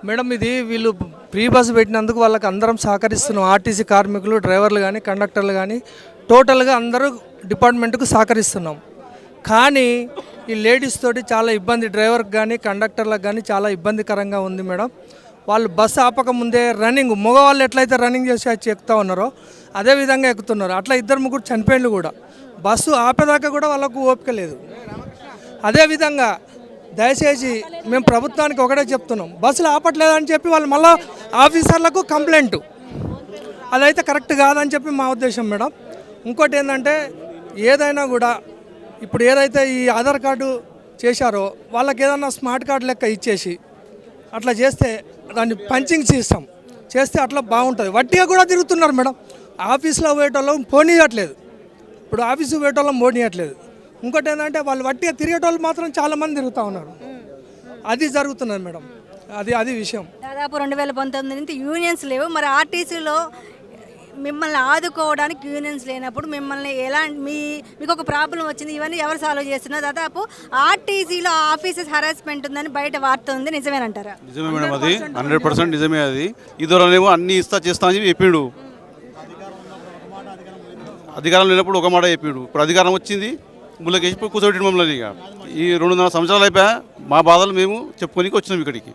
Madam ఇది వీళ్ళు free bus పెట్టినందుకు వాళ్ళకి అందరం సహకరిస్తున్నాం. ఆర్టీసీ కార్మికులు, డ్రైవర్లు కానీ, కండక్టర్లు కానీ టోటల్గా అందరూ డిపార్ట్మెంట్కు సహకరిస్తున్నాం. కానీ ఈ లేడీస్ తోటి చాలా ఇబ్బంది, డ్రైవర్కి కానీ కండక్టర్లకు కానీ చాలా ఇబ్బందికరంగా ఉంది మేడం. వాళ్ళు బస్సు ఆపక ముందే రన్నింగ్, మగవాళ్ళు ఎట్లయితే రన్నింగ్ చేసి వచ్చి ఎక్కుతూ ఉన్నారో అదే విధంగా ఎక్కుతున్నారు. అట్లా 2-3 చనిపోయినలు కూడా. బస్సు ఆపేదాకా కూడా వాళ్ళకు ఓపిక లేదు. అదేవిధంగా దయచేసి మేము ప్రభుత్వానికి ఒకటే చెప్తున్నాం, బస్సులు ఆపట్లేదని చెప్పి వాళ్ళు మళ్ళీ ఆఫీసర్లకు కంప్లైంట్, అదైతే కరెక్ట్ కాదని చెప్పి మా ఉద్దేశం మేడం. ఇంకోటి ఏంటంటే ఏదైనా కూడా ఇప్పుడు ఏదైతే ఈ ఆధార్ కార్డు చేశారో వాళ్ళకి ఏదన్నా స్మార్ట్ కార్డు లెక్క ఇచ్చేసి అట్లా చేస్తే దాన్ని పంచింగ్ సిస్టమ్ చేస్తే అట్లా బాగుంటుంది. వట్టిగా కూడా తిరుగుతున్నారు మేడం. ఆఫీస్లో పోయేటోళ్ళం పోనీయట్లేదు, ఇప్పుడు ఆఫీసు పోయేటోళ్ళం పోనీయట్లేదు. ఇంకోటి ఏంటంటే వాళ్ళు వట్టిగా తిరిగేటోళ్ళు మాత్రం చాలామంది తిరుగుతూ ఉన్నారు. అది జరుగుతున్నది మేడం. అది విషయం. దాదాపు 2019 నుంచి యూనియన్స్ లేవు. మరి ఆర్టీసీలో మిమ్మల్ని ఆదుకోవడానికి యూనియన్స్ లేనప్పుడు మిమ్మల్ని మీకు ఒక ప్రాబ్లం వచ్చింది, ఇవన్నీ ఎవరు సాల్వ్ చేస్తున్నారు? దాదాపు ఆర్టీసీలో ఆఫీసెస్ హరాస్మెంట్ ఉందని బయట వార్త ఉంది, నిజమేనంటారా? నిజమే మేడం, అది 100% నిజమే. అది ఇదివరనేమో అన్ని చేస్తా అని చెప్పిండు, అధికారం లేనప్పుడు ఒక మాట చెప్పిండు. ఇప్పుడు అధికారం వచ్చింది, ముళ్ళకేసి కూర్చోబెట్టి మమ్మల్ని. ఇక ఈ 2.5 సంవత్సరాలు అయిపోయా మా బాధలు మేము చెప్పుకోనికి వచ్చినాం ఇక్కడికి.